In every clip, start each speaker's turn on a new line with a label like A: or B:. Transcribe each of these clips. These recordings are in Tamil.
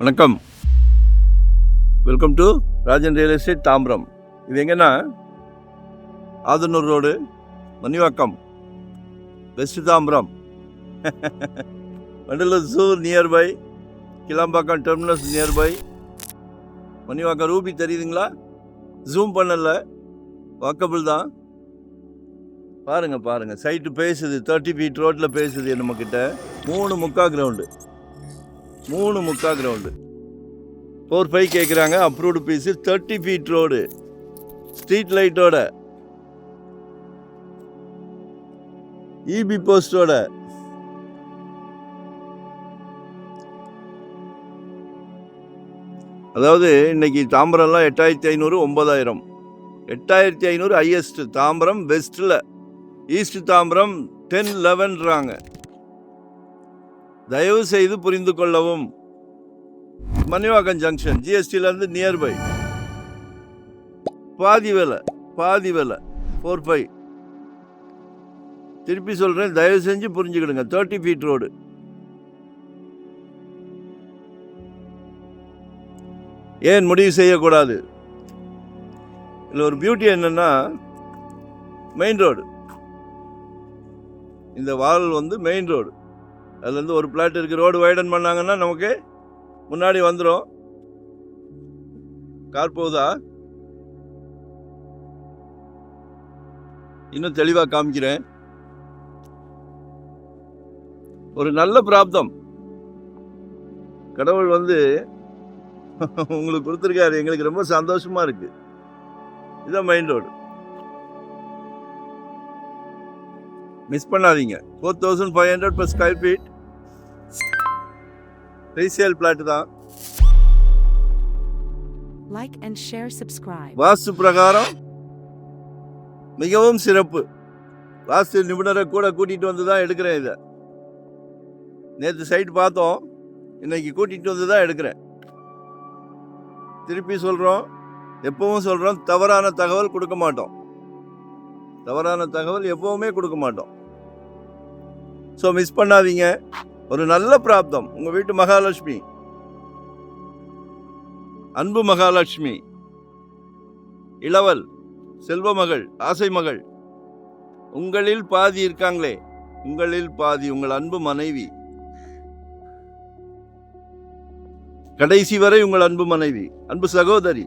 A: வணக்கம், welcome to Rajan real estate Tambaram. இது எங்கன்னா Adhanur road, Manivakkam, west Tambaram, Vandalur zoo nearby, Kilambakkam terminus nearby, Manivakkam ரூபி தெரியுதுங்களா? ஜூம் பண்ணல, வாக்கபிள் தான். பாருங்க சைட்டு பேசுது, 30 ஃபீட் ரோட்டில் பேசுது நம்மக்கிட்ட. 3.25 கிரவுண்டு, 4.5 கேட்குறாங்க. Approved piece, 30 feet road, street லைட்டோட, இபி போஸ்டோட. அதாவது இன்னைக்கு தாம்பரம்லாம் 8500, 9000, 8500 ஹையஸ்ட். தாம்பரம் வெஸ்ட்டில், ஈஸ்ட் தாம்பரம் 10-11றாங்க. தயவு செய்து புரிந்து கொள்ளவும். மணிவாக்கம் ஜங்ஷன், ஜிஎஸ்டியிலேருந்து நியர்பை, பாதி விலை 4.5. திருப்பி சொல்கிறேன், தயவு செஞ்சு புரிஞ்சுக்கிடுங்க. 30 ஃபீட் ரோடு. ஏன் முடிவு செய்யக்கூடாது? இதில் ஒரு பியூட்டி என்னென்னா, மெயின் ரோடு. இந்த வால் மெயின் ரோடு. அதுலேருந்து ஒரு பிளாட் இருக்குது. ரோடு வைடன் பண்ணாங்கன்னா நமக்கு முன்னாடி வந்துடும். கார் போகுதா? இன்னும் தெளிவாக காமிக்கிறேன். ஒரு நல்ல பிராப்தம் கடவுள் உங்களுக்கு கொடுத்துருக்காரு. எங்களுக்கு ரொம்ப சந்தோஷமா இருக்கு. இதுதான் மெயின் ரோடு. மிஸ் பண்ணாதீங்க. 4500 per square feet resale flat தான்.
B: Like and share, subscribe.
A: வாஸ்து பிரகாரம் மிகவும் சிறப்பு. வாஸ்து நிபுணரை கூட கூட்டிட்டு வந்து தான் எடுக்கிறேன். இதை நேற்று சைட் பார்த்தோம், இன்னைக்கு கூட்டிட்டு வந்து தான் எடுக்கிறேன். திருப்பி சொல்றோம், எப்பவும் சொல்றோம், தவறான தகவல் கொடுக்க மாட்டோம். தவறான தகவல் எப்பவுமே கொடுக்க மாட்டோம். ஸோ மிஸ் பண்ணாதீங்க. ஒரு நல்ல பிராப்தம். உங்க வீட்டு மகாலட்சுமி, அன்பு மகாலட்சுமி, இளவல், செல்வ மகள், ஆசை மகள், உங்களில் பாதி இருக்காங்களே, உங்களில் பாதி உங்கள் அன்பு மனைவி, கடைசி வரை உங்கள் அன்பு மனைவி, அன்பு சகோதரி,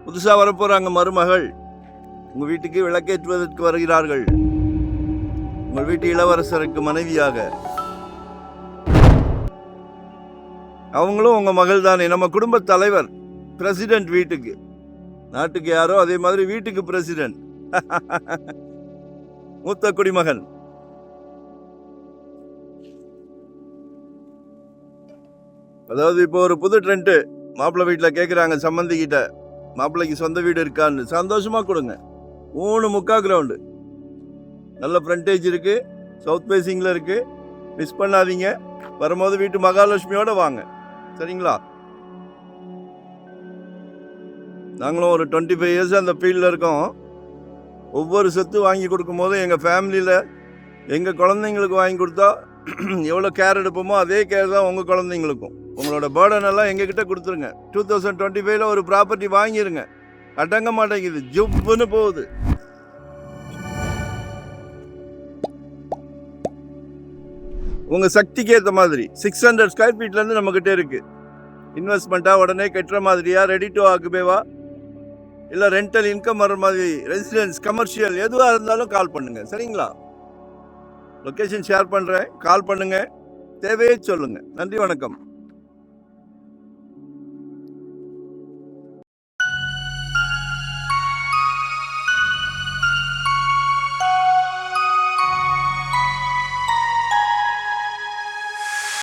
A: புதுசா வரப்போறாங்க மருமகள், உங்க வீட்டுக்கு விளக்கேற்றுவதற்கு வருகிறார்கள். உங்கள் வீட்டு இளவரசருக்கு மனைவியாக. அவங்களும் உங்க மகள் தானே. நம்ம குடும்ப தலைவர், பிரசிடென்ட். வீட்டுக்கு, நாட்டுக்கு யாரோ அதே மாதிரி வீட்டுக்கு பிரசிடென்ட். மூத்த குடிமகன். அதாவது இப்போ ஒரு புது ட்ரெண்ட் மாப்பிள்ளை வீட்டில் கேட்குறாங்க சம்மந்தி கிட்ட, மாப்பிள்ளைக்கு சொந்த வீடு இருக்கான்னு. சந்தோஷமா கொடுங்க. 3.25 கிரவுண்டு, நல்ல ஃப்ரண்டேஜ் இருக்கு, சவுத் ஃபேசிங்ல இருக்கு. மிஸ் பண்ணாதீங்க. வரும்போது வீட்டு மகாலட்சுமியோட வாங்க, சரிங்களா? நாங்களும் ஒரு 25 இயர்ஸ் அந்த ஃபீல்டில் இருக்கோம். ஒவ்வொரு சொத்து வாங்கி கொடுக்கும் போதும் எங்கள் ஃபேமிலியில் எங்கள் குழந்தைங்களுக்கு வாங்கி கொடுத்தா எவ்வளோ கேர் எடுப்போமோ அதே கேர் தான் உங்கள் குழந்தைங்களுக்கும். உங்களோட பேர்டன் எல்லாம் எங்ககிட்ட கொடுத்துருங்க. 2025 ஒரு ப்ராப்பர்ட்டி வாங்கிருங்க. அடங்க மாட்டேங்குது, ஜுப்புன்னு போகுது. உங்க சக்திக்கு ஏற்ற மாதிரி 600 ஸ்கொயர் ஃபீட்லேருந்து நம்மகிட்ட இருக்கு. இன்வெஸ்ட்மெண்ட்டா, உடனே கட்டுற மாதிரியா, ரெடி டு ஆக்குபேவா, இல்லை ரெண்டல் இன்கம் வர மாதிரி, ரெசிடென்ஸ், கமர்ஷியல், எதுவாக இருந்தாலும் கால் பண்ணுங்க, சரிங்களா? லொக்கேஷன் ஷேர் பண்ணுறேன், கால் பண்ணுங்க, தேவையே சொல்லுங்க. நன்றி, வணக்கம்.